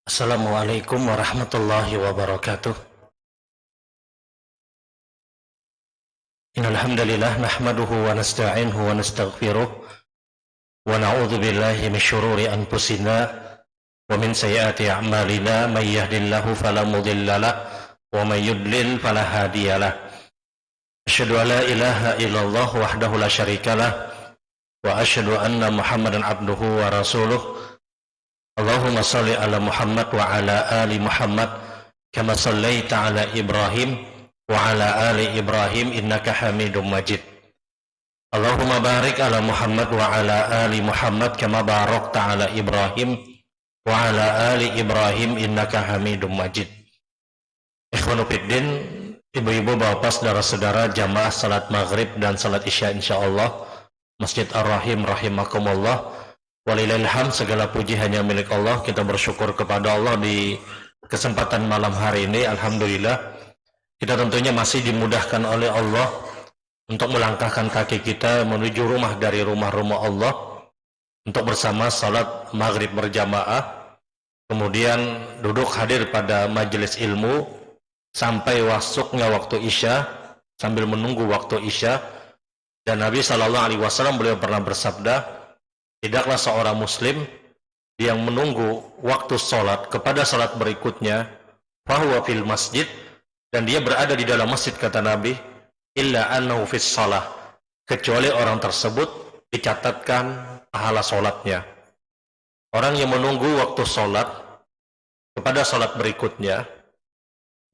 Assalamualaikum warahmatullahi wabarakatuh. Innal hamdalillah nahmaduhu wa nasta'inuhu wa nastaghfiruh wa na'udzu billahi min syururi anfusina wa min sayyiati a'malina may yahdihillahu fala mudilla lahu wa may yudlil fala hadiyalah. Asyhadu an la ilaha illallah wahdahu la syarikalah wa asyhadu anna Muhammadan abduhu wa rasuluh. Allahumma salli ala Muhammad wa ala ali Muhammad kama sallaita ala Ibrahim wa ala ali Ibrahim innaka Hamidum Majid. Allahumma barik ala Muhammad wa ala ali Muhammad kama barakta ala Ibrahim wa ala ali Ibrahim innaka Hamidum Majid. Ikhwanu fiddin, ibu-ibu, bapak, saudara-saudara, jamaah salat maghrib dan salat isya insyaallah Masjid Ar-Rahim rahimakumullah. Walillahilhamd, segala puji hanya milik Allah. Kita bersyukur kepada Allah di kesempatan malam hari ini. Alhamdulillah, kita tentunya masih dimudahkan oleh Allah untuk melangkahkan kaki kita menuju rumah dari rumah-rumah Allah untuk bersama salat maghrib berjamaah, kemudian duduk hadir pada majelis ilmu sampai masuknya waktu isya, sambil menunggu waktu isya. Dan Nabi SAW beliau pernah bersabda, tidaklah seorang muslim yang menunggu waktu sholat kepada sholat berikutnya, fahuwa fil masjid, dan dia berada di dalam masjid, kata Nabi, illa annahu fis shalah, kecuali orang tersebut dicatatkan pahala sholatnya. Orang yang menunggu waktu sholat kepada sholat berikutnya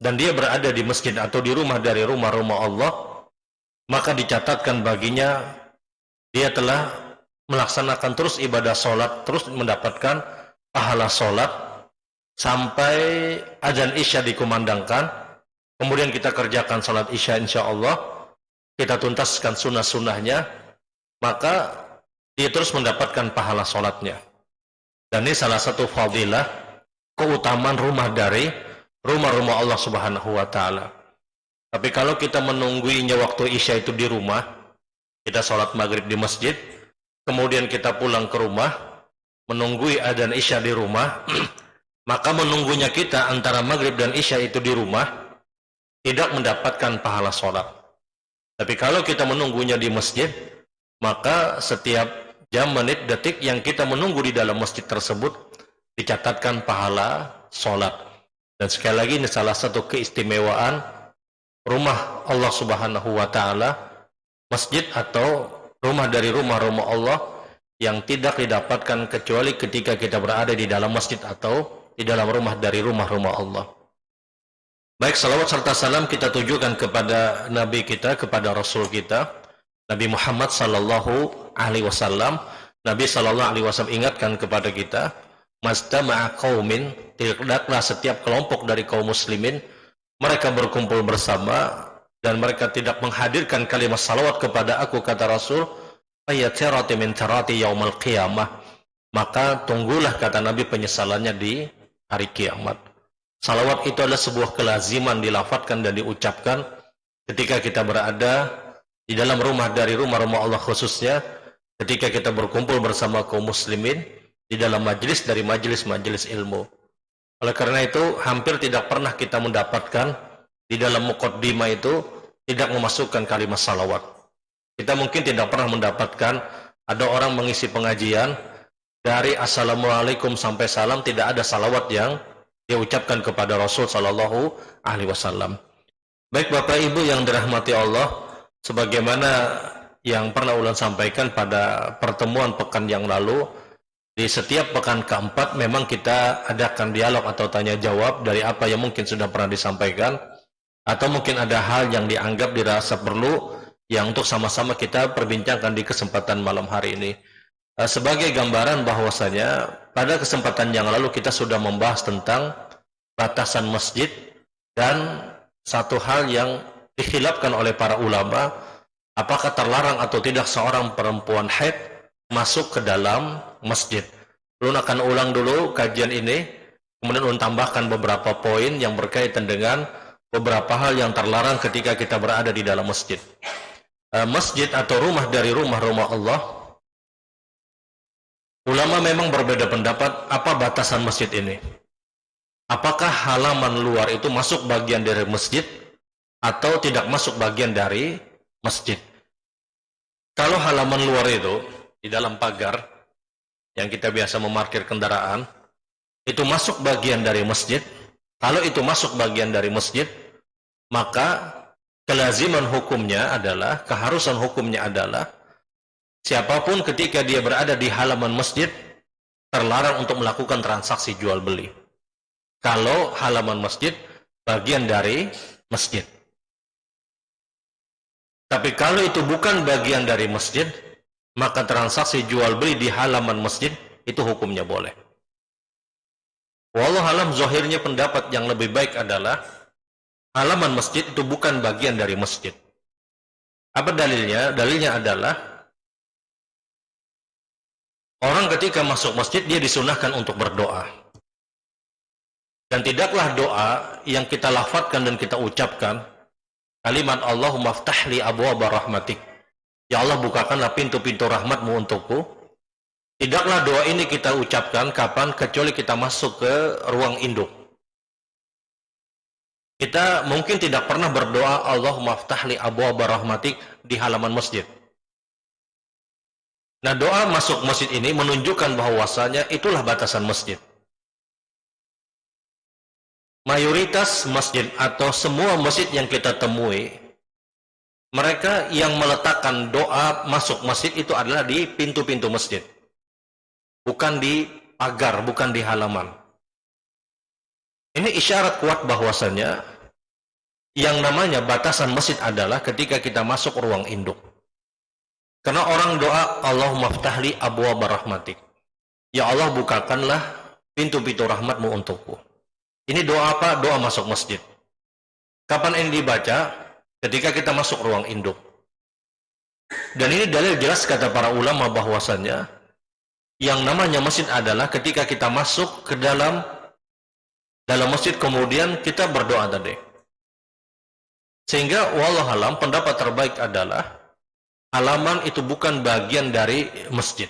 dan dia berada di masjid atau di rumah dari rumah-rumah Allah, maka dicatatkan baginya dia telah melaksanakan terus ibadah sholat, terus mendapatkan pahala sholat sampai azan isya dikumandangkan. Kemudian kita kerjakan sholat isya insyaallah, kita tuntaskan sunnah-sunnahnya, maka dia terus mendapatkan pahala sholatnya. Dan ini salah satu fadilah, keutamaan rumah dari rumah-rumah Allah subhanahu wa ta'ala. Tapi kalau kita menungguinya waktu isya itu di rumah, kita sholat maghrib di masjid, kemudian kita pulang ke rumah, menunggui adzan isya di rumah, maka menunggunya kita antara maghrib dan isya itu di rumah tidak mendapatkan pahala sholat. Tapi kalau kita menunggunya di masjid, maka setiap jam, menit, detik yang kita menunggu di dalam masjid tersebut dicatatkan pahala sholat. Dan sekali lagi, ini salah satu keistimewaan rumah Allah subhanahu wa ta'ala, masjid atau rumah dari rumah-rumah Allah yang tidak didapatkan kecuali ketika kita berada di dalam masjid atau di dalam rumah dari rumah-rumah Allah. Baik, salawat serta salam kita tujukan kepada Nabi kita, kepada Rasul kita, Nabi Muhammad sallallahu alaihi wasallam. Nabi sallallahu alaihi wasallam ingatkan kepada kita, mastama'a qaumin, tidaklah setiap kelompok dari kaum muslimin mereka berkumpul bersama dan mereka tidak menghadirkan kalimat salawat kepada aku, kata Rasul, ayatirati min tarati yaumal qiyamah, maka tunggulah, kata Nabi, penyesalannya di hari kiamat. Salawat itu adalah sebuah kelaziman dilafadzkan dan diucapkan ketika kita berada di dalam rumah dari rumah-rumah Allah, khususnya ketika kita berkumpul bersama kaum muslimin di dalam majelis dari majelis-majelis ilmu. Oleh karena itu, hampir tidak pernah kita mendapatkan di dalam muqaddimah itu tidak memasukkan kalimat salawat. Kita mungkin tidak pernah mendapatkan ada orang mengisi pengajian dari assalamualaikum sampai salam tidak ada salawat yang dia ucapkan kepada Rasul sallallahu alaihi wasallam. Baik Bapak Ibu yang dirahmati Allah, sebagaimana yang pernah ulang sampaikan pada pertemuan pekan yang lalu, di setiap pekan keempat memang kita adakan dialog atau tanya jawab dari apa yang mungkin sudah pernah disampaikan, atau mungkin ada hal yang dianggap dirasa perlu yang untuk sama-sama kita perbincangkan di kesempatan malam hari ini. Sebagai gambaran bahwasanya pada kesempatan yang lalu kita sudah membahas tentang batasan masjid dan satu hal yang dikhilafkan oleh para ulama, apakah terlarang atau tidak seorang perempuan haid masuk ke dalam masjid. Ulun akan ulang dulu kajian ini, kemudian ulun tambahkan beberapa poin yang berkaitan dengan beberapa hal yang terlarang ketika kita berada di dalam masjid. Masjid atau rumah dari rumah-rumah Allah, ulama memang berbeda pendapat apa batasan masjid ini. apakah halaman luar itu masuk bagian dari masjid atau tidak masuk bagian dari masjid. Kalau halaman luar itu di dalam pagar yang kita biasa memarkir kendaraan, itu masuk bagian dari masjid. Kalau itu masuk bagian dari masjid, maka kelaziman hukumnya adalah, keharusan hukumnya adalah, siapapun ketika dia berada di halaman masjid, terlarang untuk melakukan transaksi jual beli. Kalau halaman masjid bagian dari masjid. Tapi kalau itu bukan bagian dari masjid, maka transaksi jual beli di halaman masjid itu hukumnya boleh. Wallahu alam, zahirnya pendapat yang lebih baik adalah halaman masjid itu bukan bagian dari masjid. Apa dalilnya? Dalilnya adalah orang ketika masuk masjid dia disunahkan untuk berdoa. Dan tidaklah doa yang kita lafadzkan dan kita ucapkan kalimat Allahumma ftahli abwaaba rahmatik. Ya Allah, bukakanlah pintu-pintu rahmatmu untukku. Tidaklah doa ini kita ucapkan kapan? Kecuali kita masuk ke ruang induk. Kita mungkin tidak pernah berdoa Allahumma ftahli abwaaba rahmatik di halaman masjid. Nah, doa masuk masjid ini menunjukkan bahwasanya itulah batasan masjid. Mayoritas masjid atau semua masjid yang kita temui, mereka yang meletakkan doa masuk masjid itu adalah di pintu-pintu masjid, bukan di pagar, bukan di halaman. Ini isyarat kuat bahwasanya yang namanya batasan masjid adalah ketika kita masuk ruang induk. Karena orang doa Allahumma ftahli abwaaba rahmatik, ya Allah, bukakanlah pintu-pintu rahmatmu untukku. Ini doa apa? Doa masuk masjid. Kapan ini dibaca? Ketika kita masuk ruang induk. Dan ini dalil jelas kata para ulama bahwasannya yang namanya masjid adalah ketika kita masuk ke dalam masjid kemudian kita berdoa tadi. Sehingga wallahu alam pendapat terbaik adalah halaman itu bukan bagian dari masjid.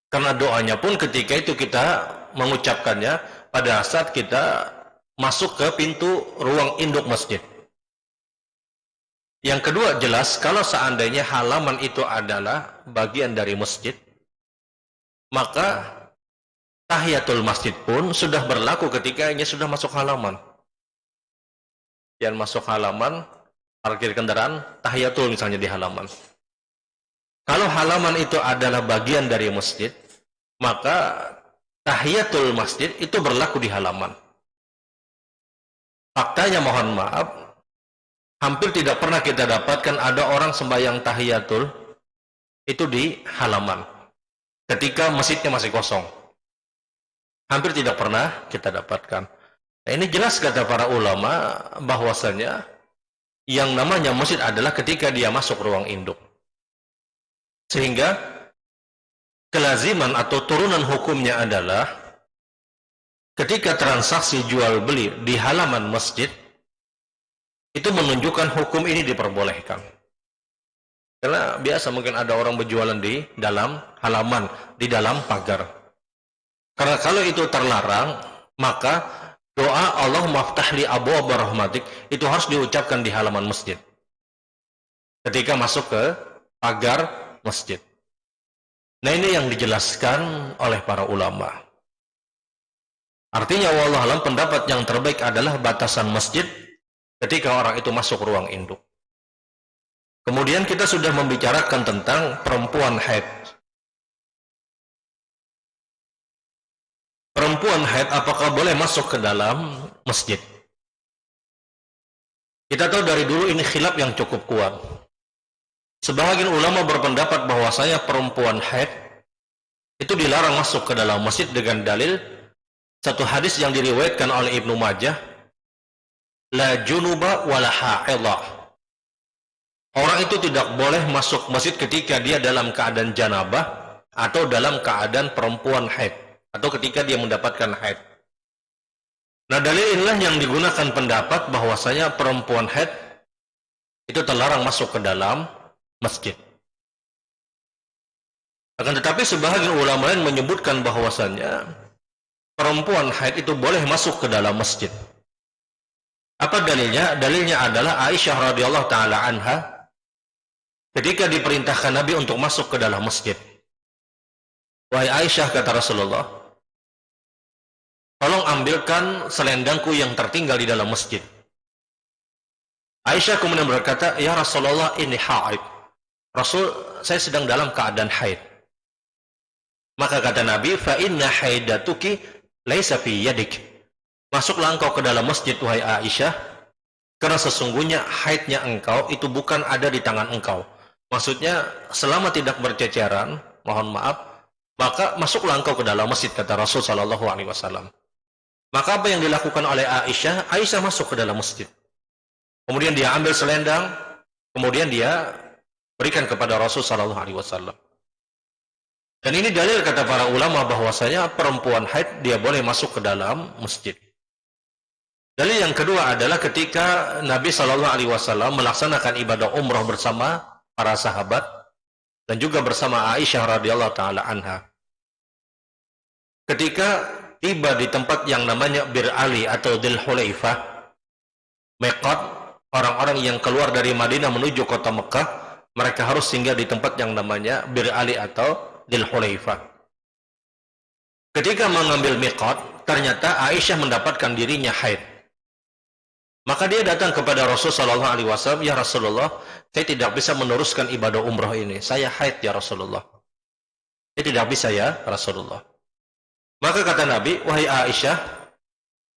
Karena doanya pun ketika itu kita mengucapkannya pada saat kita masuk ke pintu ruang induk masjid. Yang kedua, jelas kalau seandainya halaman itu adalah bagian dari masjid, maka tahiyatul masjid pun sudah berlaku ketika ini sudah masuk halaman. Yang masuk halaman, parkir kendaraan, tahiyatul misalnya di halaman. Kalau halaman itu adalah bagian dari masjid, maka tahiyatul masjid itu berlaku di halaman. Faktanya, mohon maaf, hampir tidak pernah kita dapatkan ada orang sembahyang tahiyatul itu di halaman ketika masjidnya masih kosong. Hampir tidak pernah kita dapatkan. Nah, ini jelas kata para ulama bahwasanya yang namanya masjid adalah ketika dia masuk ruang induk. Sehingga kelaziman atau turunan hukumnya adalah ketika transaksi jual beli di halaman masjid itu menunjukkan hukum ini diperbolehkan. Karena biasa mungkin ada orang berjualan di dalam halaman, di dalam pagar. Karena kalau itu terlarang, maka doa Allahumma ftahli abwaaba rahmatik itu harus diucapkan di halaman masjid ketika masuk ke pagar masjid. Nah, ini yang dijelaskan oleh para ulama. Artinya wallahu alam pendapat yang terbaik adalah batasan masjid ketika orang itu masuk ruang induk. Kemudian kita sudah membicarakan tentang perempuan haid. Perempuan haid apakah boleh masuk ke dalam masjid? Kita tahu dari dulu ini khilaf yang cukup kuat. Sebagian ulama berpendapat bahwasanya perempuan haid itu dilarang masuk ke dalam masjid dengan dalil satu hadis yang diriwayatkan oleh Ibnu Majah, la junuba wala haidha. Orang itu tidak boleh masuk masjid ketika dia dalam keadaan janabah atau dalam keadaan perempuan haid atau ketika dia mendapatkan haid. Nah, dalil inilah yang digunakan pendapat bahwasanya perempuan haid itu terlarang masuk ke dalam masjid. Akan tetapi sebahagian ulama lain menyebutkan bahwasannya perempuan haid itu boleh masuk ke dalam masjid. Apa dalilnya? Dalilnya adalah Aisyah radhiyallahu taala anha ketika diperintahkan Nabi untuk masuk ke dalam masjid. Wahai Aisyah, kata Rasulullah, tolong ambilkan selendangku yang tertinggal di dalam masjid. Aisyah kemudian berkata, ya Rasulullah, ini haid. Rasul, saya sedang dalam keadaan haid. Maka kata Nabi, fa inna haidatuki laisa fi yadik. Masuklah engkau ke dalam masjid, wahai Aisyah, karena sesungguhnya haidnya engkau itu bukan ada di tangan engkau. Maksudnya, selama tidak berceceran, mohon maaf, maka masuklah engkau ke dalam masjid, kata Rasul sallallahu alaihi wasallam. Maka apa yang dilakukan oleh Aisyah? Aisyah masuk ke dalam masjid. Kemudian dia ambil selendang, kemudian dia berikan kepada Rasul sallallahu alaihi wasallam. Dan ini dalil kata para ulama bahwasanya perempuan haid dia boleh masuk ke dalam masjid. Dalil yang kedua adalah ketika Nabi sallallahu alaihi wasallam melaksanakan ibadah umrah bersama para sahabat dan juga bersama Aisyah radhiyallahu taala anha. Ketika tiba di tempat yang namanya Bir Ali atau Dzul Hulaifah, miqat orang-orang yang keluar dari Madinah menuju kota Mekah, mereka harus singgah di tempat yang namanya Bir Ali atau Dzul Hulaifah. Ketika mengambil miqat, ternyata Aisyah mendapatkan dirinya haid. Maka dia datang kepada Rasul sallallahu alaihi wasallam, ya Rasulullah, saya tidak bisa meneruskan ibadah umrah ini. Saya haid ya Rasulullah. Saya tidak bisa ya Rasulullah. Maka kata Nabi, wahai Aisyah,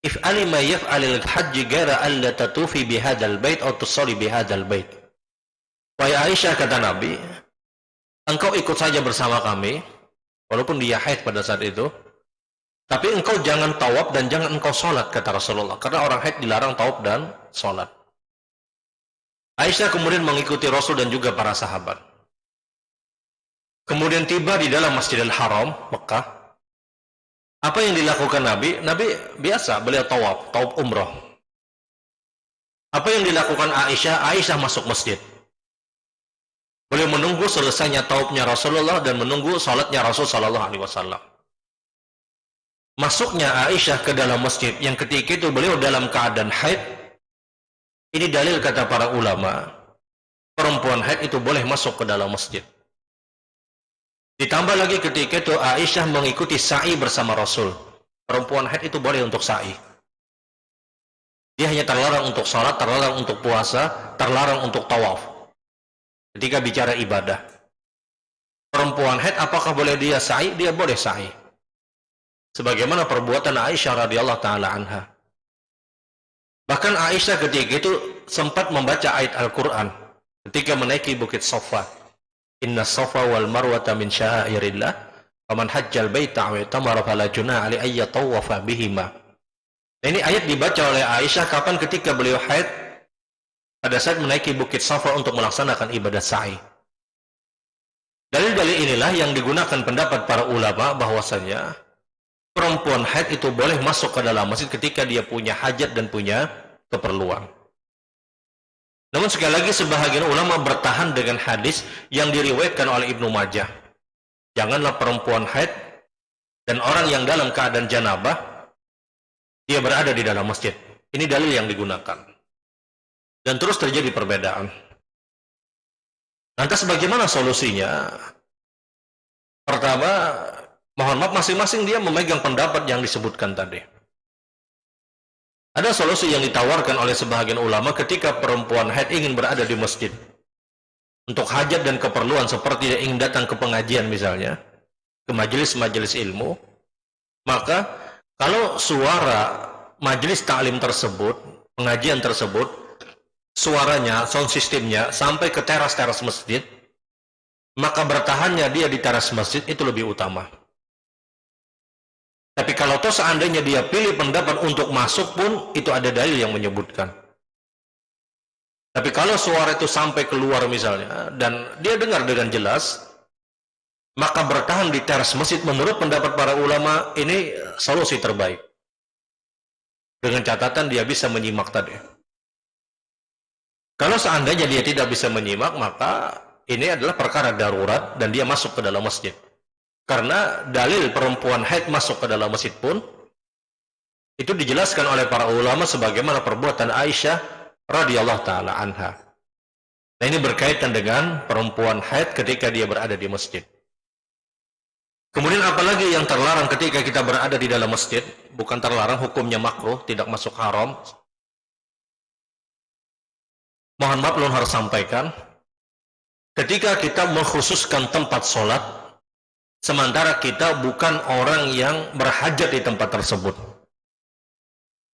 if'ali ma yaf'alil hajji ghaira alla tatufi bihadzal bait atau tusalli bihadzal bait. Wahai Aisyah, kata Nabi, engkau ikut saja bersama kami, walaupun dia haid pada saat itu, tapi engkau jangan tawaf dan jangan engkau sholat, kata Rasulullah. Karena orang haid dilarang tawaf dan sholat. Aisyah kemudian mengikuti Rasul dan juga para sahabat. Kemudian tiba di dalam Masjidil Haram, Mekah. Apa yang dilakukan Nabi? Nabi biasa, beliau tawaf umrah. Apa yang dilakukan Aisyah? Aisyah masuk masjid. Beliau menunggu selesainya tawafnya Rasulullah dan menunggu sholatnya Rasul sallallahu alaihi wasallam. Masuknya Aisyah ke dalam masjid yang ketika itu beliau dalam keadaan haid, ini dalil kata para ulama, perempuan haid itu boleh masuk ke dalam masjid. Ditambah lagi ketika itu Aisyah mengikuti sa'i bersama Rasul. Perempuan haid itu boleh untuk sa'i. Dia hanya terlarang untuk sholat, terlarang untuk puasa, terlarang untuk tawaf. Ketika bicara ibadah, perempuan haid apakah boleh dia sa'i? Dia boleh sa'i. Sebagaimana perbuatan Aisyah radhiyallahu taala anha. Bahkan Aisyah ketika itu sempat membaca ayat Al-Quran ketika menaiki bukit Safa. Inna Safa wal Marwata min sya'airillah, faman hajjal baita aw itamara fala junaha alaihi ay yatawafa bihima. Ini ayat dibaca oleh Aisyah kapan? Ketika beliau haid pada saat menaiki bukit Safa untuk melaksanakan ibadah sa'i. Dalil-dalil inilah yang digunakan pendapat para ulama bahwasanya perempuan haid itu boleh masuk ke dalam masjid ketika dia punya hajat dan punya keperluan. Namun sekali lagi sebahagian ulama bertahan dengan hadis yang diriwayatkan oleh Ibnu Majah. Janganlah perempuan haid dan orang yang dalam keadaan janabah dia berada di dalam masjid. Ini dalil yang digunakan. Dan terus terjadi perbedaan. Lantas bagaimana solusinya? Pertama, mohon maaf, masing-masing dia memegang pendapat yang disebutkan tadi. Ada solusi yang ditawarkan oleh sebahagian ulama ketika perempuan haid ingin berada di masjid. Untuk hajat dan keperluan seperti dia ingin datang ke pengajian misalnya, ke majelis-majelis ilmu, maka kalau suara majelis ta'lim tersebut, pengajian tersebut, suaranya, sound systemnya sampai ke teras-teras masjid, maka bertahannya dia di teras masjid itu lebih utama. Tapi kalau toh seandainya dia pilih pendapat untuk masuk pun, itu ada dalil yang menyebutkan. Tapi kalau suara itu sampai keluar misalnya, dan dia dengar dengan jelas, maka bertahan di teras masjid menurut pendapat para ulama, ini solusi terbaik. Dengan catatan dia bisa menyimak tadi. Kalau seandainya dia tidak bisa menyimak, maka ini adalah perkara darurat dan dia masuk ke dalam masjid. Karena dalil perempuan haid masuk ke dalam masjid pun Itu dijelaskan oleh para ulama sebagaimana perbuatan Aisyah radhiyallahu taala anha. Nah, ini berkaitan dengan perempuan haid ketika dia berada di masjid. Kemudian apalagi yang terlarang ketika kita berada di dalam masjid? Bukan terlarang, hukumnya makruh, tidak masuk haram. Mohon maaf, belum harus sampaikan. Ketika kita mengkhususkan tempat sholat, sementara kita bukan orang yang berhajat di tempat tersebut.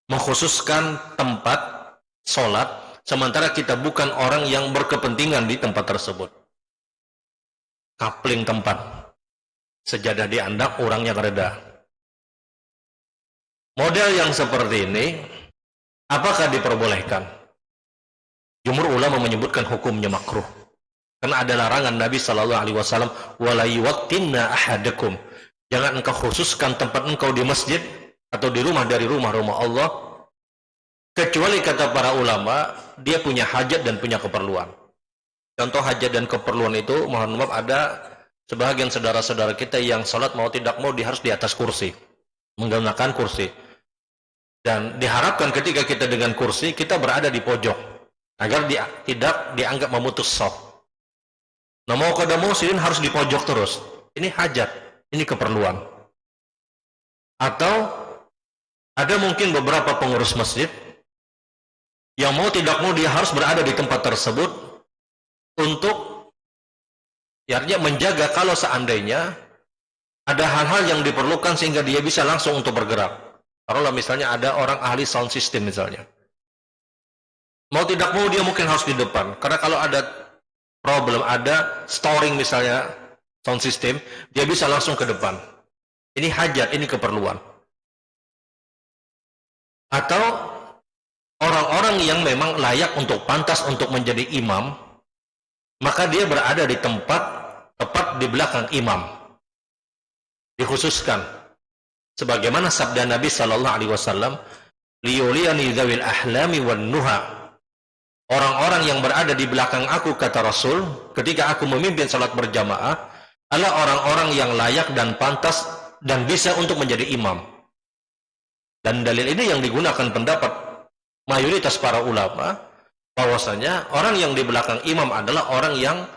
Mengkhususkan tempat sholat, sementara kita bukan orang yang berkepentingan di tempat tersebut. Kapling tempat, sejadah diandak, orang yang reda. Model yang seperti ini, apakah diperbolehkan? Jumhur ulama menyebutkan hukumnya makruh. Karena ada larangan Nabi SAW, wala yuwattinna ahadakum. Jangan engkau khususkan tempat engkau di masjid atau di rumah dari rumah-rumah Allah, kecuali kata para ulama, dia punya hajat dan punya keperluan. Contoh hajat dan keperluan itu, mohon maaf, ada sebagian saudara-saudara kita yang sholat mau tidak mau dia harus di atas kursi, menggunakan kursi. Dan diharapkan ketika kita dengan kursi, kita berada di pojok, agar tidak dianggap memutus shaf. Nah, mau kada mau sidin harus di pojok terus. Ini hajat, ini keperluan. Atau ada mungkin beberapa pengurus masjid yang mau tidak mau dia harus berada di tempat tersebut untuk artinya menjaga kalau seandainya ada hal-hal yang diperlukan sehingga dia bisa langsung untuk bergerak. Taruhlah misalnya ada orang ahli sound system misalnya. Mau tidak mau dia mungkin harus di depan. Karena kalau ada problem, ada storing misalnya sound system, dia bisa langsung ke depan. Ini hajat, ini keperluan. Atau orang-orang yang memang layak untuk pantas untuk menjadi imam, maka dia berada di tempat tepat di belakang imam. Dikhususkan sebagaimana sabda Nabi SAW, liyuliyani dzawil ahlami wan nuha. Orang-orang yang berada di belakang aku, kata Rasul, ketika aku memimpin salat berjamaah, adalah orang-orang yang layak dan pantas dan bisa untuk menjadi imam. Dan dalil ini yang digunakan pendapat mayoritas para ulama, bahwasanya orang yang di belakang imam adalah orang yang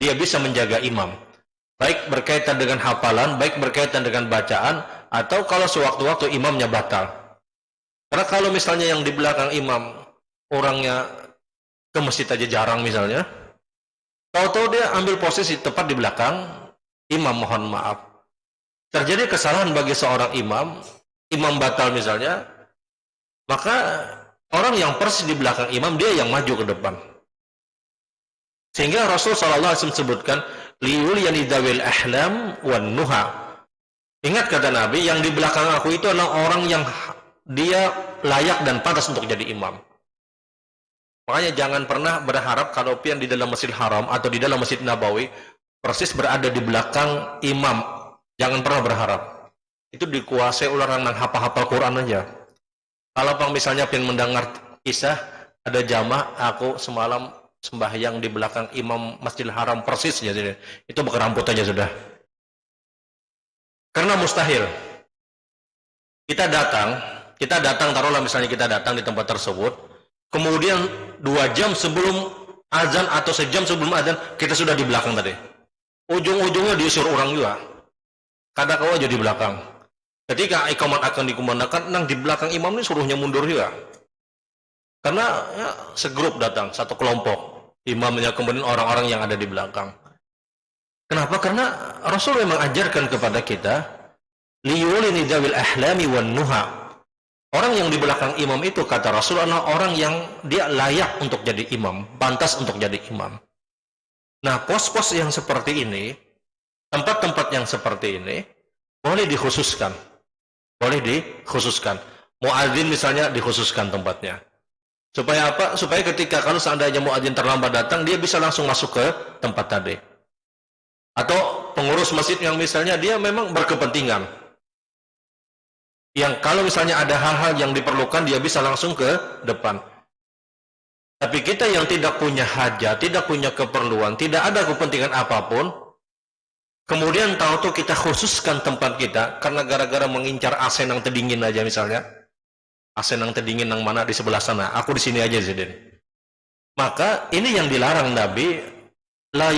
dia bisa menjaga imam. Baik berkaitan dengan hafalan, baik berkaitan dengan bacaan, atau kalau sewaktu-waktu imamnya batal. Karena kalau misalnya yang di belakang imam orangnya ke masjid aja jarang misalnya, tahu-tahu dia ambil posisi tepat di belakang imam, mohon maaf, terjadi kesalahan bagi seorang imam, imam batal misalnya, maka orang yang persis di belakang imam dia yang maju ke depan. Sehingga Rasul SAW sebutkan liyuliyani dzawil ahlam wan nuha. Ingat kata Nabi, yang di belakang aku itu adalah orang yang dia layak dan pantas untuk jadi imam. Makanya jangan pernah berharap kalau pian di dalam Masjidil Haram atau di dalam Masjid Nabawi persis berada di belakang imam. Jangan pernah berharap. Itu dikuasai oleh orang yang hafal-hafal Quran aja. Kalau bang misalnya pian mendengar kisah ada jamaah, aku semalam sembahyang di belakang imam Masjidil Haram persis ya, itu berkeramput aja sudah. Karena mustahil. Kita datang taruhlah misalnya kita datang di tempat tersebut, kemudian 2 jam sebelum azan atau sejam sebelum azan kita sudah di belakang tadi. Ujung-ujungnya diusir orang juga. Kada kau aja di belakang. Ketika iqamat akan dikumandangkan, nang di belakang imam ini suruhnya mundur juga. Karena ya, segrup datang, satu kelompok. Imamnya kemudian orang-orang yang ada di belakang. Kenapa? Karena Rasul memang ajarkan kepada kita liyulini dzawil ahlami wan nuha. Orang yang di belakang imam itu, kata Rasul, adalah orang yang dia layak untuk jadi imam, pantas untuk jadi imam. Nah, pos-pos yang seperti ini, tempat-tempat yang seperti ini, boleh dikhususkan. Boleh dikhususkan. Muadzin misalnya dikhususkan tempatnya. Supaya apa? Supaya ketika kalau seandainya muadzin terlambat datang, dia bisa langsung masuk ke tempat tadi. Atau pengurus masjid yang misalnya dia memang berkepentingan, yang kalau misalnya ada hal-hal yang diperlukan dia bisa langsung ke depan. Tapi kita yang tidak punya hajat, tidak punya keperluan, tidak ada kepentingan apapun, kemudian tahu tuh kita khususkan tempat kita karena gara-gara mengincar AC yang terdingin aja misalnya, AC nang terdingin nang mana di sebelah sana, aku di sini aja Zidin. Maka ini yang dilarang Nabi, la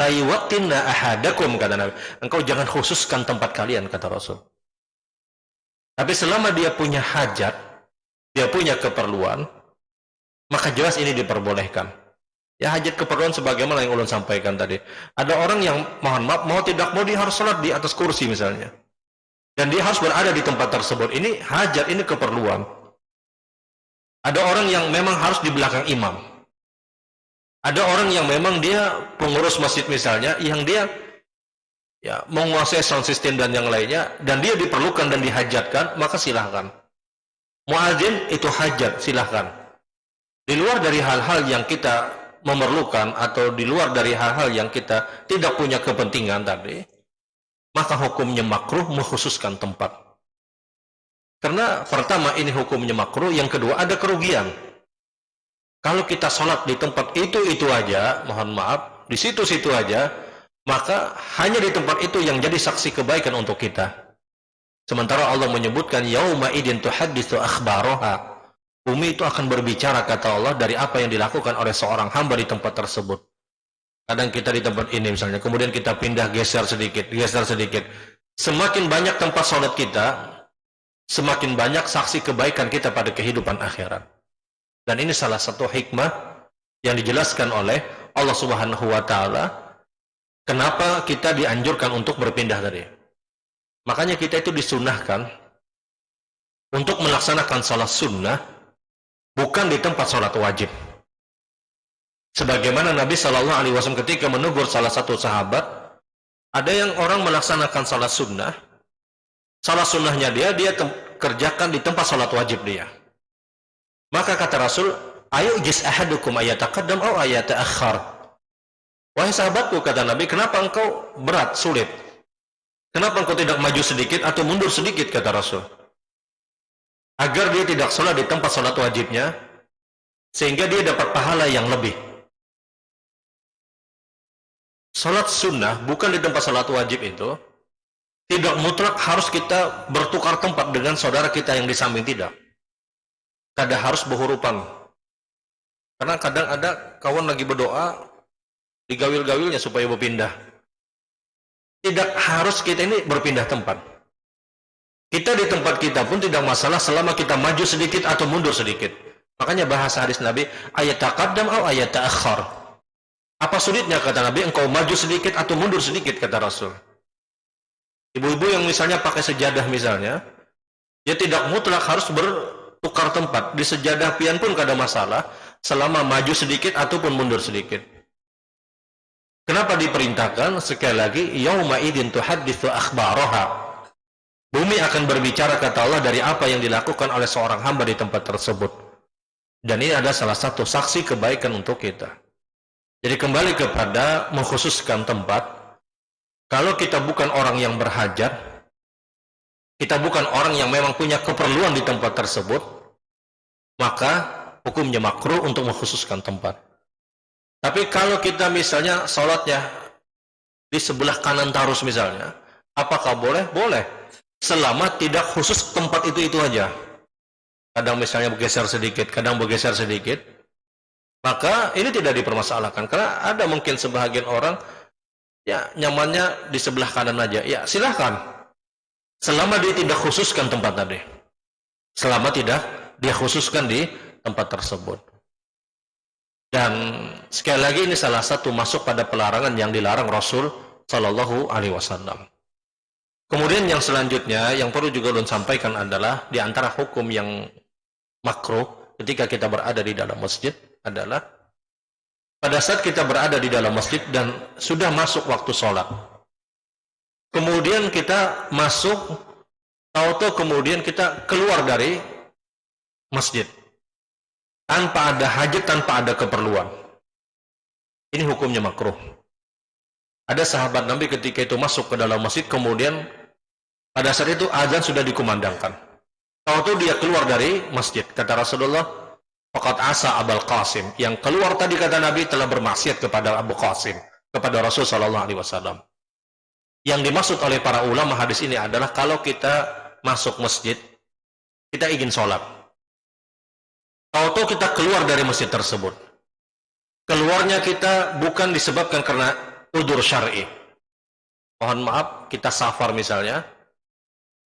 yuwaqtinna ahadakum, kata Nabi. Engkau jangan khususkan tempat kalian, kata Rasul. Tapi selama dia punya hajat, dia punya keperluan, maka jelas ini diperbolehkan. Ya, hajat keperluan sebagaimana yang ulun sampaikan tadi. Ada orang yang, mohon maaf, mau tidak mau dia harus sholat di atas kursi misalnya. Dan dia harus berada di tempat tersebut. Ini hajat, ini keperluan. Ada orang yang memang harus di belakang imam. Ada orang yang memang dia pengurus masjid misalnya, yang dia ya menguasai sound system dan yang lainnya, dan dia diperlukan dan dihajatkan, maka silahkan. Muadzin itu hajat, silahkan. Di luar dari hal-hal yang kita memerlukan atau di luar dari hal-hal yang kita tidak punya kepentingan tadi, maka hukumnya makruh mengkhususkan tempat. Karena pertama ini hukumnya makruh, yang kedua ada kerugian. Kalau kita sholat di tempat itu aja, mohon maaf, di situ-situ aja, maka hanya di tempat itu yang jadi saksi kebaikan untuk kita. Sementara Allah menyebutkan yauma idin tuhadditsu akhbaraha. Bumi itu akan berbicara, kata Allah, dari apa yang dilakukan oleh seorang hamba di tempat tersebut. Kadang kita di tempat ini misalnya, kemudian kita pindah geser sedikit. Semakin banyak tempat sholat kita, semakin banyak saksi kebaikan kita pada kehidupan akhirat. Dan ini salah satu hikmah yang dijelaskan oleh Allah Subhanahu wa Ta'ala, kenapa kita dianjurkan untuk berpindah tadi. Makanya kita itu disunahkan untuk melaksanakan salat sunnah bukan di tempat salat wajib. Sebagaimana Nabi Shallallahu Alaihi Wasallam ketika menegur salah satu sahabat, ada yang orang melaksanakan salat sunnahnya dia kerjakan di tempat salat wajib dia. Maka kata Rasul, ayo jis ahadukum ayataqaddam aw ayata'akhkhar. Wahai sahabatku, kata Nabi, kenapa engkau berat, sulit? Kenapa engkau tidak maju sedikit atau mundur sedikit, kata Rasul? Agar dia tidak sholat di tempat sholat wajibnya, sehingga dia dapat pahala yang lebih. Sholat sunnah bukan di tempat sholat wajib itu tidak mutlak harus kita bertukar tempat dengan saudara kita yang di samping, tidak. Kadang harus berhurupan. Karena kadang ada kawan lagi berdoa, digawil-gawilnya supaya berpindah. Tidak harus kita ini berpindah tempat. Kita di tempat kita pun tidak masalah selama kita maju sedikit atau mundur sedikit. Makanya bahasa hadis Nabi, ayat taqaddam atau ayat ta'akhkhar. Apa sulitnya, kata Nabi, engkau maju sedikit atau mundur sedikit, kata Rasul. Ibu-ibu yang misalnya pakai sejadah misalnya, dia tidak mutlak harus bertukar tempat. Di sejadah pian pun tidak ada masalah selama maju sedikit ataupun mundur sedikit. Kenapa diperintahkan? Sekali lagi, yauma idin tuhadditsu akhbaraha. Bumi akan berbicara, kata Allah, dari apa yang dilakukan oleh seorang hamba di tempat tersebut. Dan ini ada salah satu saksi kebaikan untuk kita. Jadi kembali kepada mengkhususkan tempat. Kalau kita bukan orang yang berhajat, kita bukan orang yang memang punya keperluan di tempat tersebut, maka hukumnya makruh untuk mengkhususkan tempat. Tapi kalau kita misalnya sholatnya di sebelah kanan tarus misalnya, apakah boleh? Boleh. Selama tidak khusus tempat itu aja. Kadang misalnya bergeser sedikit, kadang bergeser sedikit, maka ini tidak dipermasalahkan. Karena ada mungkin sebahagian orang ya nyamannya di sebelah kanan aja. Ya silahkan, selama dia tidak khususkan tempat tadi, selama tidak dia khususkan di tempat tersebut. Dan sekali lagi ini salah satu masuk pada pelarangan yang dilarang Rasul Shallallahu Alaihi Wasallam. Kemudian yang selanjutnya yang perlu juga ulun sampaikan adalah di antara hukum yang makruh ketika kita berada di dalam masjid adalah pada saat kita berada di dalam masjid dan sudah masuk waktu sholat, kemudian kita masuk atau kemudian kita keluar dari masjid tanpa ada hajat, tanpa ada keperluan, ini hukumnya makruh. Ada sahabat Nabi ketika itu masuk ke dalam masjid, kemudian pada saat itu azan sudah dikumandangkan. Tahu-tahu dia keluar dari masjid. Kata Rasulullah, faqad asa Abul Qasim. Yang keluar tadi, kata Nabi, telah bermaksiat kepada Abu Qasim, kepada Rasul Sallallahu Alaihi Wasallam. Yang dimaksud oleh para ulama hadis ini adalah kalau kita masuk masjid, kita ingin sholat. Tahu-tahu kita keluar dari masjid tersebut. Keluarnya kita bukan disebabkan karena udzur syar'i. Mohon maaf, kita safar misalnya,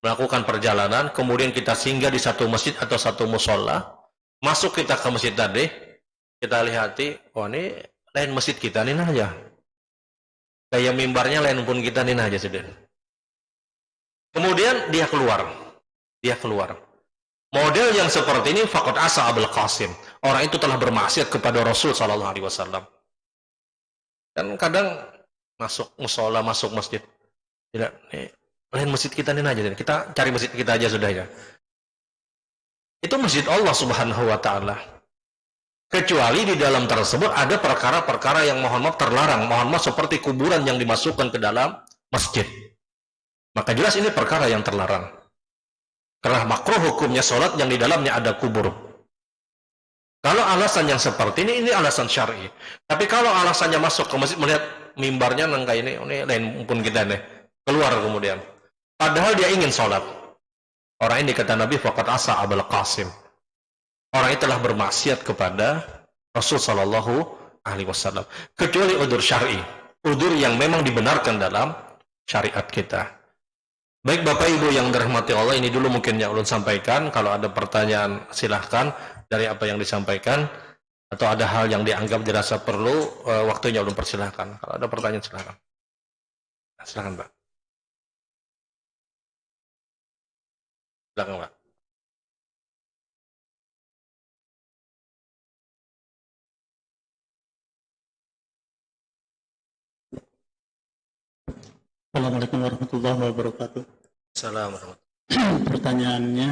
melakukan perjalanan, kemudian kita singgah di satu masjid atau satu musola, masuk kita ke masjid tadi, kita lihati, oh ini lain masjid kita, ini aja. Kayak mimbarnya lain pun kita, ini aja sudah. Kemudian dia keluar. Model yang seperti ini faqad asa Abul Qasim. Orang itu telah bermaksiat kepada Rasul sallallahu alaihi wasallam. Dan kadang masuk musola, masuk masjid. Tidak, lain masjid kita ini aja. Kita cari masjid kita aja sudah ya. Itu masjid Allah Subhanahu wa taala. Kecuali di dalam tersebut ada perkara-perkara yang mohon maaf terlarang. Mohon maaf seperti kuburan yang dimasukkan ke dalam masjid. Maka jelas ini perkara yang terlarang. Karena makruh hukumnya sholat yang di dalamnya ada kubur. Kalau alasan yang seperti ini alasan syar'i. Tapi kalau alasannya masuk ke masjid melihat mimbarnya nangka ini lain pun kita nih keluar kemudian. Padahal dia ingin sholat. Orang ini kata Nabi faqad asa Abul Qasim. Orang itu telah bermaksiat kepada Rasul sallallahu alaihi wasallam. Kecuali udzur syar'i, udzur yang memang dibenarkan dalam syariat kita. Baik Bapak Ibu yang dirahmati Allah, ini dulu mungkin yang ulun sampaikan. Kalau ada pertanyaan silahkan dari apa yang disampaikan, atau ada hal yang dianggap dirasa perlu, waktunya ulun persilahkan. Kalau ada pertanyaan silahkan. Silahkan Pak. Silahkan Pak. Assalamualaikum warahmatullahi wabarakatuh. Assalamualaikum. Pertanyaannya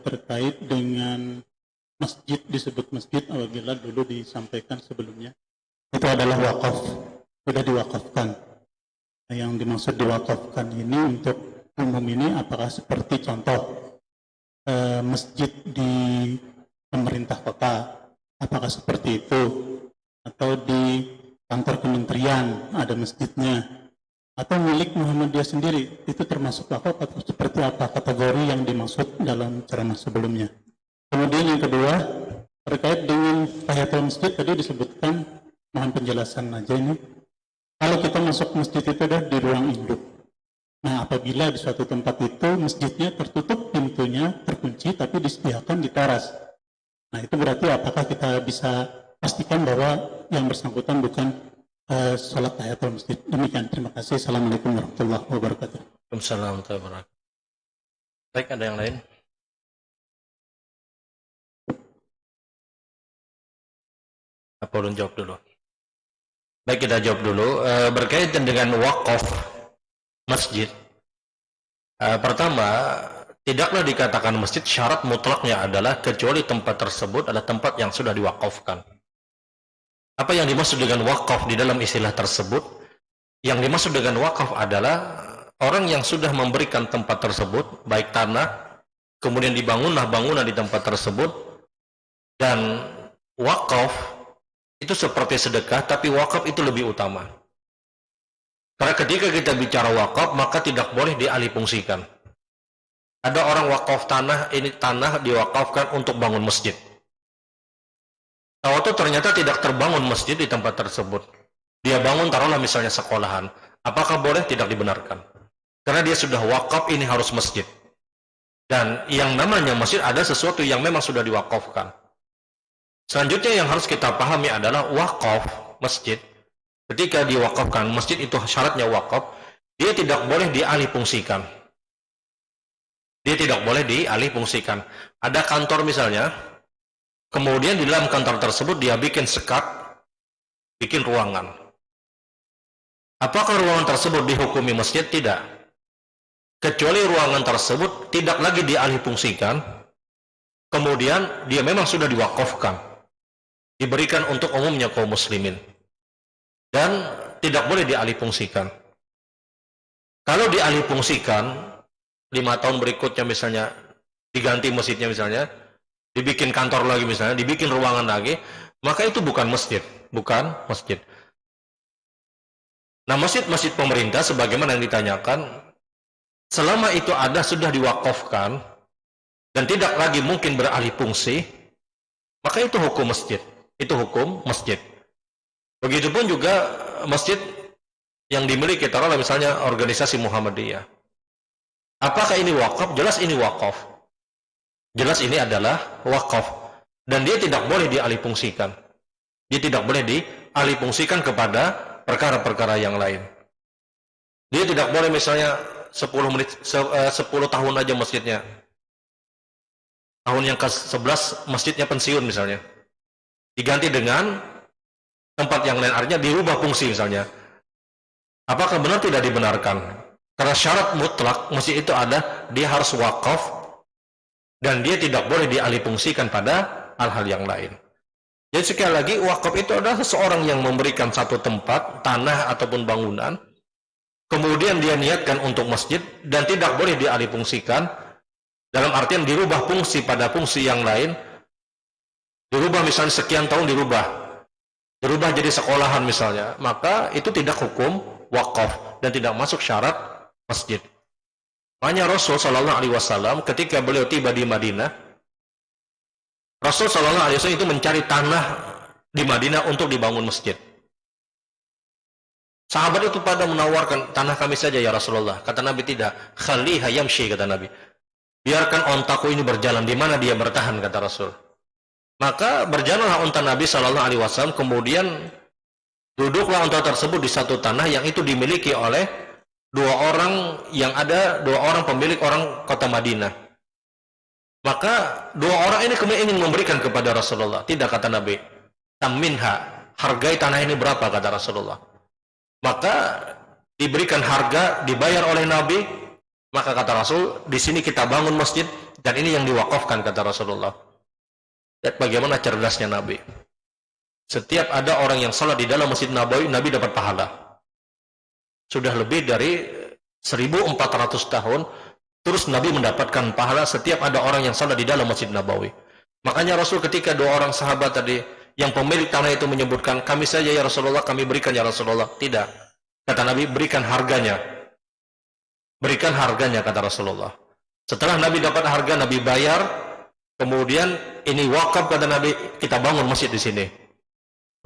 terkait dengan masjid, disebut masjid apabila dulu disampaikan sebelumnya itu adalah wakaf, sudah diwakafkan. Yang dimaksud diwakafkan ini untuk umum ini apakah seperti contoh masjid di pemerintah kota, apakah seperti itu, atau di kantor kementerian ada masjidnya, atau milik Muhammadiyah sendiri, itu termasuk wakaf atau seperti apa kategori yang dimaksud dalam ceramah sebelumnya. Kemudian yang kedua, terkait dengan tahiyatul masjid tadi disebutkan, mohon penjelasan aja ini. Kalau kita masuk masjid itu ada di ruang induk. Nah, apabila di suatu tempat itu masjidnya tertutup pintunya, terkunci, tapi disediakan di teras. Nah, itu berarti apakah kita bisa pastikan bahwa yang bersangkutan bukan sholat tahiyatul masjid. Demikian, terima kasih. Assalamualaikum warahmatullahi wabarakatuh. Waalaikumsalam warahmatullahi wabarakatuh. Baik, ada yang lain? Apa ulun jawab dulu? Baik, kita jawab dulu. Berkaitan dengan wakaf masjid, pertama, tidaklah dikatakan masjid syarat mutlaknya adalah kecuali tempat tersebut adalah tempat yang sudah diwakafkan. Apa yang dimaksud dengan wakaf di dalam istilah tersebut? Yang dimaksud dengan wakaf adalah orang yang sudah memberikan tempat tersebut, baik tanah, kemudian dibangunlah bangunan di tempat tersebut, dan wakaf itu seperti sedekah, tapi wakaf itu lebih utama. Karena ketika kita bicara wakaf, maka tidak boleh dialihfungsikan. Ada orang wakaf tanah, ini tanah diwakafkan untuk bangun masjid. Tahu ternyata tidak terbangun masjid di tempat tersebut. Dia bangun taruhlah misalnya sekolahan. Apakah boleh? Tidak dibenarkan. Karena dia sudah wakaf, ini harus masjid. Dan yang namanya masjid ada sesuatu yang memang sudah diwakafkan. Selanjutnya yang harus kita pahami adalah wakaf masjid. Ketika diwakafkan, masjid itu syaratnya wakaf, dia tidak boleh dialihfungsikan. Dia tidak boleh dialihfungsikan. Ada kantor misalnya, kemudian di dalam kantor tersebut dia bikin sekat, bikin ruangan. Apakah ruangan tersebut dihukumi masjid? Tidak. Kecuali ruangan tersebut tidak lagi dialihfungsikan, kemudian dia memang sudah diwakafkan, diberikan untuk umumnya kaum muslimin, dan tidak boleh dialihfungsikan. Kalau dialihfungsikan, 5 tahun berikutnya misalnya diganti masjidnya misalnya, dibikin kantor lagi misalnya, dibikin ruangan lagi, maka itu bukan masjid, bukan masjid. Nah, masjid-masjid pemerintah sebagaimana yang ditanyakan, selama itu ada sudah diwakafkan dan tidak lagi mungkin beralih fungsi, maka itu hukum masjid. Itu hukum masjid. Begitupun juga masjid yang dimiliki taruhlah misalnya organisasi Muhammadiyah. Apakah ini wakaf? Jelas ini wakaf. Jelas ini adalah wakaf. Dan dia tidak boleh dialihfungsikan. Dia tidak boleh dialihfungsikan kepada perkara-perkara yang lain. Dia tidak boleh misalnya 10 tahun aja masjidnya. Tahun yang ke-11 masjidnya pensiun misalnya. Diganti dengan tempat yang lain, artinya dirubah fungsi misalnya. Apakah benar? Tidak dibenarkan. Karena syarat mutlak masjid itu ada, dia harus wakaf dan dia tidak boleh dialihfungsikan pada hal-hal yang lain. Jadi sekali lagi, wakaf itu adalah seseorang yang memberikan satu tempat, tanah ataupun bangunan, kemudian dia niatkan untuk masjid dan tidak boleh dialihfungsikan, dalam artian dirubah fungsi pada fungsi yang lain, dirubah misalnya sekian tahun dirubah jadi sekolahan misalnya, maka itu tidak hukum wakaf dan tidak masuk syarat masjid. Makanya Rasul Shallallahu Alaihi Wasallam ketika beliau tiba di Madinah, Rasul Shallallahu Alaihi Wasallam itu mencari tanah di Madinah untuk dibangun masjid. Sahabat itu pada menawarkan, tanah kami saja ya Rasulullah. Kata Nabi tidak. Khaliha yamshi, kata Nabi. Biarkan ontaku ini berjalan, di mana dia bertahan, kata Rasul. Maka berjalanlah onta Nabi Shallallahu Alaihi Wasallam, kemudian duduklah onta tersebut di satu tanah yang itu dimiliki oleh dua orang pemilik orang kota Madinah. Maka dua orang ini kemudian ingin memberikan kepada Rasulullah. Tidak, kata Nabi. Taminha, hargai tanah ini berapa, kata Rasulullah. Maka diberikan harga, dibayar oleh Nabi. Maka kata Rasul, di sini kita bangun masjid dan ini yang diwakafkan, kata Rasulullah. Lihat bagaimana cerdasnya Nabi. Setiap ada orang yang salat di dalam Masjid Nabawi, Nabi dapat pahala. Sudah lebih dari 1400 tahun, terus Nabi mendapatkan pahala setiap ada orang yang salat di dalam Masjid Nabawi. Makanya Rasul ketika dua orang sahabat tadi, yang pemilik tanah itu menyebutkan, kami saja ya Rasulullah, kami berikan ya Rasulullah. Tidak. Kata Nabi, berikan harganya. Berikan harganya, kata Rasulullah. Setelah Nabi dapat harga, Nabi bayar, kemudian ini wakaf, kata Nabi, kita bangun masjid di sini.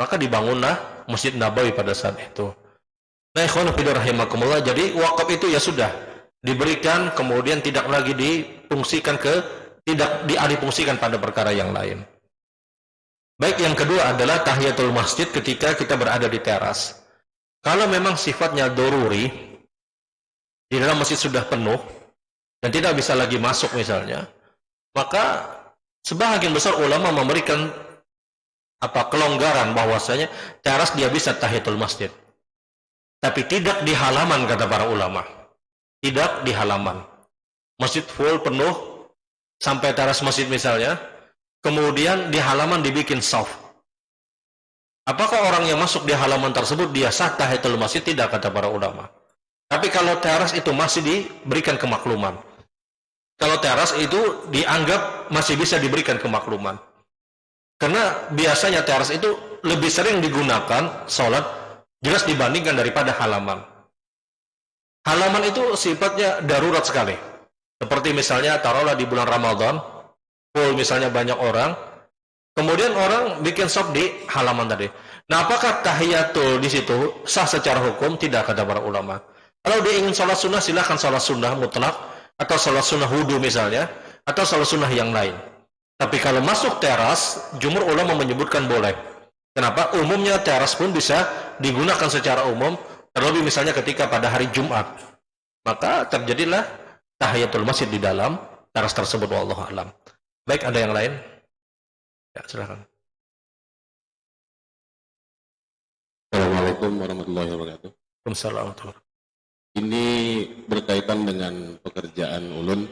Maka dibangunlah Masjid Nabawi pada saat itu. Nah, ikhwan fillah rahimakumullah, jadi wakaf itu ya sudah diberikan, kemudian tidak lagi tidak dialihfungsikan pada perkara yang lain. Baik, yang kedua adalah tahiyatul masjid ketika kita berada di teras. Kalau memang sifatnya doruri, di dalam masjid sudah penuh dan tidak bisa lagi masuk misalnya, maka sebagian besar ulama memberikan kelonggaran bahwasanya teras dia bisa tahiyatul masjid. Tapi tidak di halaman, kata para ulama. Tidak di halaman. Masjid full, penuh, sampai teras masjid misalnya. Kemudian di halaman dibikin shaf. Apakah orang yang masuk di halaman tersebut dia sah tahiyatul masjid? Tidak, kata para ulama. Tapi kalau teras itu masih diberikan kemakluman. Kalau teras itu dianggap masih bisa diberikan kemakluman. Karena biasanya teras itu lebih sering digunakan sholat jelas dibandingkan daripada halaman. Halaman itu sifatnya darurat sekali. Seperti misalnya taruhlah di bulan Ramadan, full misalnya banyak orang, kemudian orang bikin shop di halaman tadi. Nah, apakah tahiyatul di situ sah secara hukum? Tidak, kata para ulama. Kalau dia ingin sholat sunnah, silahkan sholat sunnah mutlak, atau sholat sunnah wudu misalnya, atau sholat sunnah yang lain. Tapi kalau masuk teras, jumhur ulama menyebutkan boleh. Kenapa? Umumnya teras pun bisa digunakan secara umum, terlebih misalnya ketika pada hari Jumat. Maka terjadilah tahiyatul masjid di dalam teras tersebut, wallahu a'lam. Baik, ada yang lain? Ya, silakan. Assalamualaikum warahmatullahi wabarakatuh. Waalaikumsalam. Ini berkaitan dengan pekerjaan ulun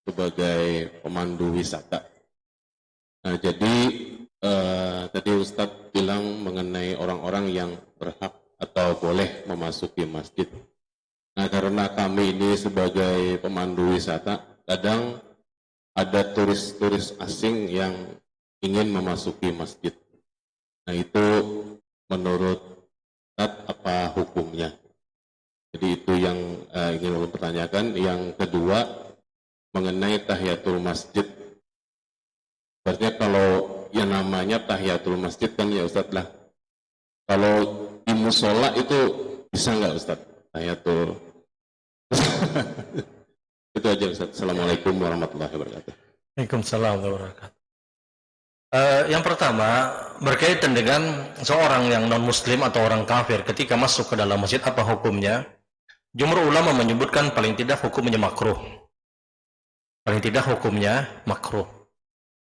sebagai pemandu wisata. Nah, jadi tadi Ustadz bilang mengenai orang-orang yang berhak atau boleh memasuki masjid. Nah, karena kami ini sebagai pemandu wisata, kadang ada turis-turis asing yang ingin memasuki masjid. Nah, itu menurut Ustadz apa hukumnya? Jadi itu yang ingin saya pertanyakan. Yang kedua, mengenai tahiyatul masjid Berarti kalau yang namanya tahiyatul masjid kan ya Ustadz lah. Kalau di musola itu bisa nggak Ustadz tahiyatul? Itu aja Ustadz. Assalamualaikum warahmatullahi wabarakatuh. Waalaikumsalam warahmatullahi wabarakatuh. Yang pertama berkaitan dengan seorang yang non muslim atau orang kafir ketika masuk ke dalam masjid, apa hukumnya? Jumhur ulama menyebutkan paling tidak hukumnya makruh. Paling tidak hukumnya makruh.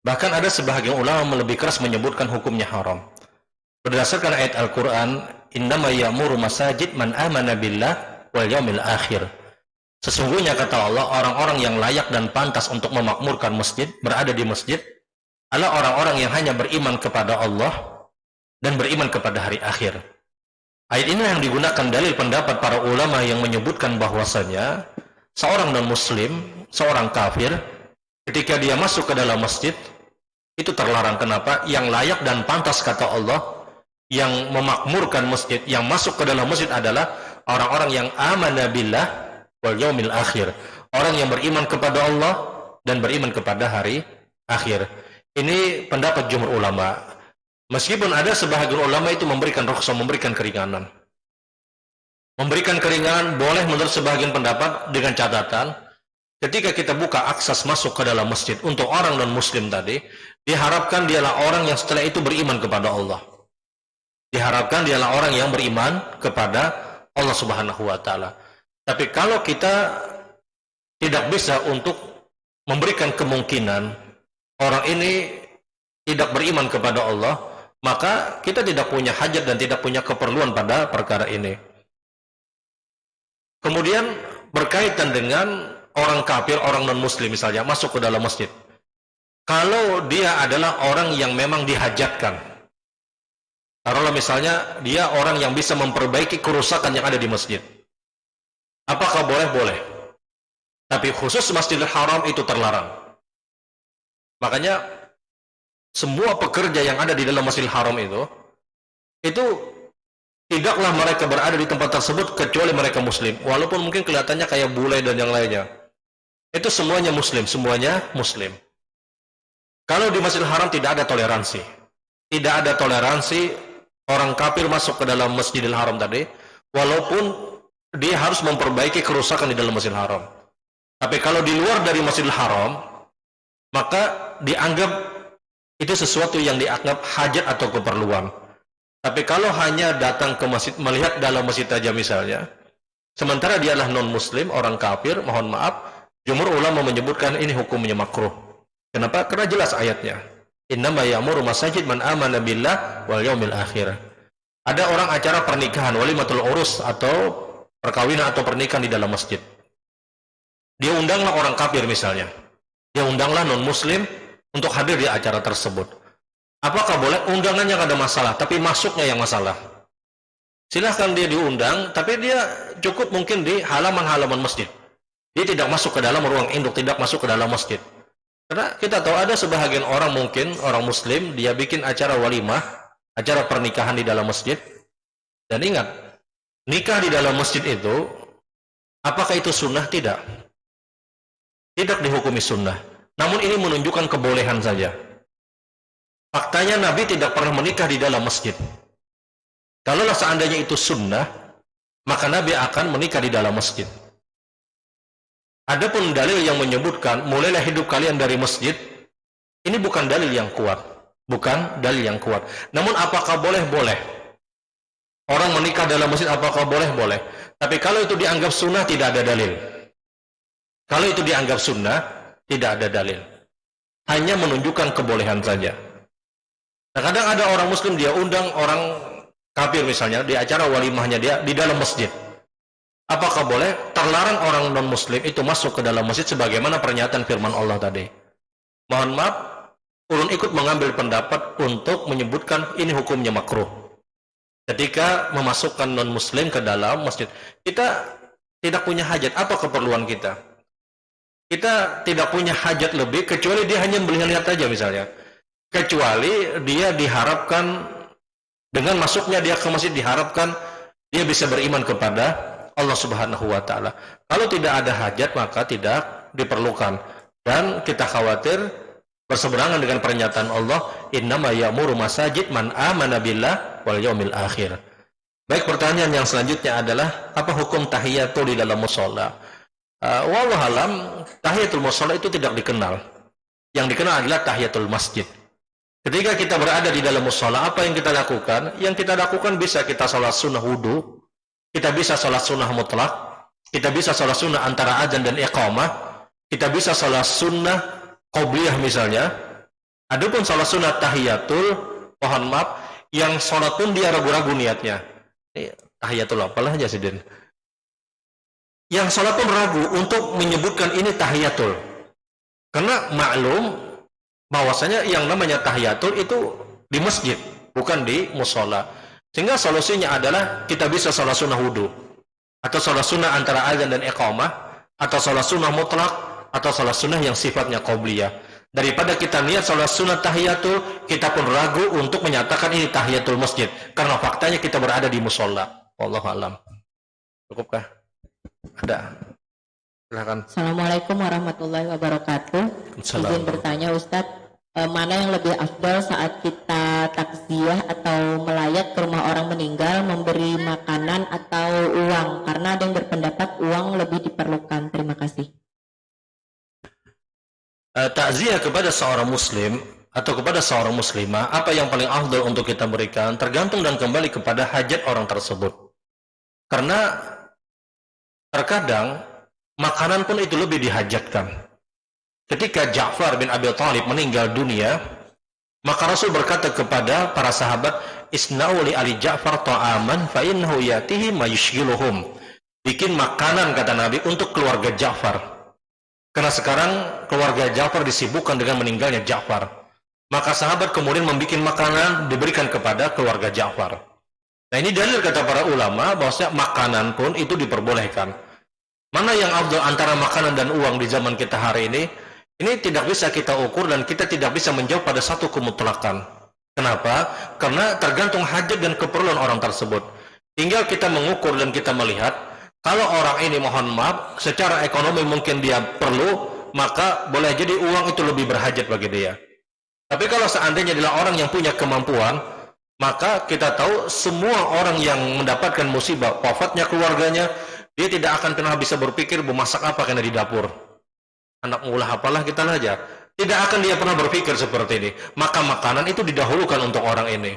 Bahkan ada sebahagian ulama lebih keras menyebutkan hukumnya haram. Berdasarkan ayat Al-Quran, innama ya'muru masajid man amana billah wal yaumil akhir. Sesungguhnya kata Allah, orang-orang yang layak dan pantas untuk memakmurkan masjid, berada di masjid, adalah orang-orang yang hanya beriman kepada Allah dan beriman kepada hari akhir. Ayat ini yang digunakan dalil pendapat para ulama yang menyebutkan bahwasanya seorang non-muslim, seorang kafir, ketika dia masuk ke dalam masjid, itu terlarang. Kenapa? Yang layak dan pantas kata Allah, yang memakmurkan masjid, yang masuk ke dalam masjid adalah orang-orang yang amana billah wal yaumil akhir. Orang yang beriman kepada Allah dan beriman kepada hari akhir. Ini pendapat jumhur ulama. Meskipun ada sebahagian ulama itu memberikan rukhsah, memberikan keringanan. Memberikan keringanan boleh menurut sebahagian pendapat dengan catatan ketika kita buka akses masuk ke dalam masjid untuk orang non-muslim tadi, diharapkan dialah orang yang setelah itu beriman kepada Allah. Diharapkan dialah orang yang beriman kepada Allah Subhanahu wa taala. Tapi kalau kita tidak bisa untuk memberikan kemungkinan orang ini tidak beriman kepada Allah, maka kita tidak punya hajat dan tidak punya keperluan pada perkara ini. Kemudian berkaitan dengan orang kafir, orang non-muslim misalnya masuk ke dalam masjid. Kalau dia adalah orang yang memang dihajatkan, taruhlah misalnya dia orang yang bisa memperbaiki kerusakan yang ada di masjid, apakah boleh? Boleh. Tapi khusus Masjidil Haram itu terlarang. Makanya semua pekerja yang ada di dalam Masjidil Haram itu tidaklah mereka berada di tempat tersebut kecuali mereka muslim. Walaupun mungkin kelihatannya kayak bule dan yang lainnya. Itu semuanya muslim, semuanya muslim. Kalau di Masjidil Haram tidak ada toleransi. Tidak ada toleransi orang kafir masuk ke dalam Masjidil Haram tadi, walaupun dia harus memperbaiki kerusakan di dalam Masjidil Haram. Tapi kalau di luar dari Masjidil Haram, maka dianggap itu sesuatu yang dianggap hajat atau keperluan. Tapi kalau hanya datang ke masjid, melihat dalam masjid saja misalnya, sementara dia adalah non-muslim, orang kafir, mohon maaf, jumhur ulama menyebutkan ini hukumnya makruh. Kenapa? Karena jelas ayatnya. Innama ya'muru masajid man amana billah wal yaumil akhir. Ada orang acara pernikahan, walimatul urus atau perkawinan atau pernikahan di dalam masjid. Dia undanglah orang kafir misalnya. Dia undanglah non-muslim untuk hadir di acara tersebut. Apakah boleh? Undangannya nggak ada masalah, tapi masuknya yang masalah. Silahkan dia diundang, tapi dia cukup mungkin di halaman-halaman masjid. Dia tidak masuk ke dalam ruang induk, tidak masuk ke dalam masjid. Karena kita tahu ada sebahagian orang mungkin, orang muslim, dia bikin acara walimah, acara pernikahan di dalam masjid. Dan ingat, nikah di dalam masjid itu, apakah itu sunnah? Tidak. Tidak dihukumi sunnah. Namun ini menunjukkan kebolehan saja. Faktanya Nabi tidak pernah menikah di dalam masjid. Kalaulah seandainya itu sunnah, maka Nabi akan menikah di dalam masjid. Adapun dalil yang menyebutkan mulailah hidup kalian dari masjid, ini bukan dalil yang kuat. Bukan dalil yang kuat. Namun apakah boleh? Boleh. Orang menikah dalam masjid apakah boleh? Boleh. Tapi kalau itu dianggap sunnah, tidak ada dalil. Kalau itu dianggap sunnah, tidak ada dalil. Hanya menunjukkan kebolehan saja. Nah, kadang ada orang muslim dia undang orang kafir misalnya di acara walimahnya dia di dalam masjid. Apakah boleh? Terlarang orang non muslim itu masuk ke dalam masjid sebagaimana pernyataan firman Allah tadi. Mohon maaf, ulun ikut mengambil pendapat untuk menyebutkan ini hukumnya makruh. Ketika memasukkan non muslim ke dalam masjid, kita tidak punya hajat. Apa keperluan kita? Kita tidak punya hajat lebih kecuali dia hanya melihat saja misalnya. Kecuali dia diharapkan dengan masuknya dia ke masjid diharapkan dia bisa beriman kepada Allah Subhanahu wa taala. Kalau tidak ada hajat maka tidak diperlukan. Dan kita khawatir berseberangan dengan pernyataan Allah, innama ya'muru masajid man amana billah wal yaumil akhir. Baik, pertanyaan yang selanjutnya adalah apa hukum tahiyatul di dalam mushola? Wallahu alam, tahiyatul mushola itu tidak dikenal. Yang dikenal adalah tahiyatul masjid. Ketika kita berada di dalam mushola, apa yang kita lakukan? Yang kita lakukan bisa kita sholat sunnah wudu, kita bisa sholat sunnah mutlak, kita bisa sholat sunnah antara azan dan iqamah, kita bisa sholat sunnah qobliyah misalnya. Adapun sholat sunnah tahiyatul, mohon maaf, yang sholat pun dia ragu-ragu niatnya. Tahiyatul apalah aja sih, Den? Yang sholat pun ragu untuk menyebutkan ini tahiyatul. Karena maklum bahwasanya yang namanya tahiyatul itu di masjid, bukan di musola. Sehingga solusinya adalah kita bisa sholat sunnah wudu, atau sholat sunnah antara azan dan iqamah, atau sholat sunnah mutlak, atau sholat sunnah yang sifatnya qobliyah. Daripada kita niat sholat sunnah tahiyatul, kita pun ragu untuk menyatakan ini tahiyatul masjid, karena faktanya kita berada di musola. Wallahu a'lam. Cukupkah? Ada? Silakan. Assalamualaikum warahmatullahi wabarakatuh. Izin bertanya Ustadz, mana yang lebih afdal saat kita takziah atau melayat ke rumah orang meninggal, memberi makanan atau uang? Karena ada yang berpendapat uang lebih diperlukan. Terima kasih. Takziah kepada seorang muslim atau kepada seorang muslimah, apa yang paling afdal untuk kita berikan tergantung dan kembali kepada hajat orang tersebut. Karena terkadang makanan pun itu lebih dihajatkan. Ketika Ja'far bin Abi Thalib meninggal dunia, maka Rasul berkata kepada para sahabat, isna'u li ali Ja'far ta'aman fa innahu yatihi ma yushghiluhum. Bikin makanan, kata Nabi, untuk keluarga Ja'far. Karena sekarang keluarga Ja'far disibukkan dengan meninggalnya Ja'far. Maka sahabat kemudian membuat makanan diberikan kepada keluarga Ja'far. Nah, ini dalil kata para ulama bahwasanya makanan pun itu diperbolehkan. Mana yang afdal antara makanan dan uang di zaman kita hari ini? Ini tidak bisa kita ukur dan kita tidak bisa menjawab pada satu kemutlakan. Kenapa? Karena tergantung hajat dan keperluan orang tersebut. Tinggal kita mengukur dan kita melihat, kalau orang ini mohon maaf, secara ekonomi mungkin dia perlu, maka boleh jadi uang itu lebih berhajat bagi dia. Tapi kalau seandainya adalah orang yang punya kemampuan, maka kita tahu semua orang yang mendapatkan musibah, wafatnya keluarganya, dia tidak akan pernah bisa berpikir memasak apa karena di dapur. Anak ngulah apalah kita aja. Tidak akan dia pernah berpikir seperti ini. Maka makanan itu didahulukan untuk orang ini.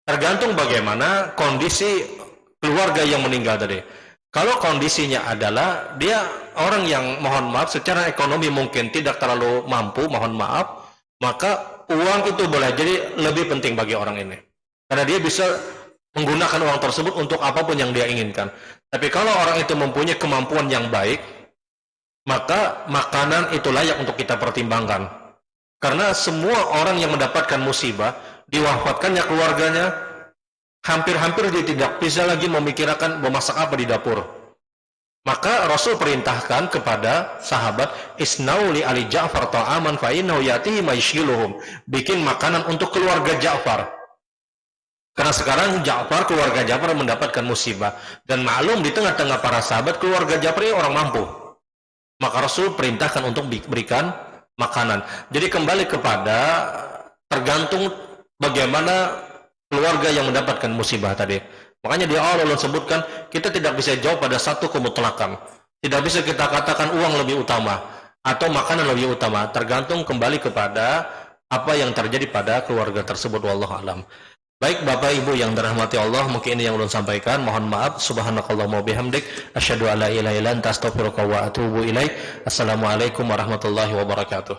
Tergantung bagaimana kondisi keluarga yang meninggal tadi. Kalau kondisinya adalah dia orang yang mohon maaf secara ekonomi mungkin tidak terlalu mampu, mohon maaf, maka uang itu boleh jadi lebih penting bagi orang ini. Karena dia bisa menggunakan uang tersebut untuk apapun yang dia inginkan. Tapi kalau orang itu mempunyai kemampuan yang baik, maka makanan itu layak untuk kita pertimbangkan. Karena semua orang yang mendapatkan musibah, diwafatkannya keluarganya, hampir-hampir dia tidak bisa lagi memikirkan memasak apa di dapur. Maka Rasul perintahkan kepada sahabat, isna'u li ali Ja'far ta'aman fa innahu yatihi ma yushghiluhum. Bikin makanan untuk keluarga Ja'far. Karena sekarang Ja'far, keluarga Ja'far mendapatkan musibah. Dan maklum di tengah-tengah para sahabat, keluarga Ja'far ini orang mampu. Maka Rasul perintahkan untuk diberikan makanan. Jadi kembali kepada tergantung bagaimana keluarga yang mendapatkan musibah tadi. Makanya di awal Allah sebutkan, kita tidak bisa jawab pada satu kemutlakan. Tidak bisa kita katakan uang lebih utama atau makanan lebih utama. Tergantung kembali kepada apa yang terjadi pada keluarga tersebut. Wallahu a'lam. Baik Bapak Ibu yang dirahmati Allah, mungkin ini yang belum sampaikan, mohon maaf. Subhanakallahumma bihamdik, asyhadu an la ilaha illa anta astaghfiruka wa atubu ilaik. Assalamualaikum warahmatullahi wabarakatuh.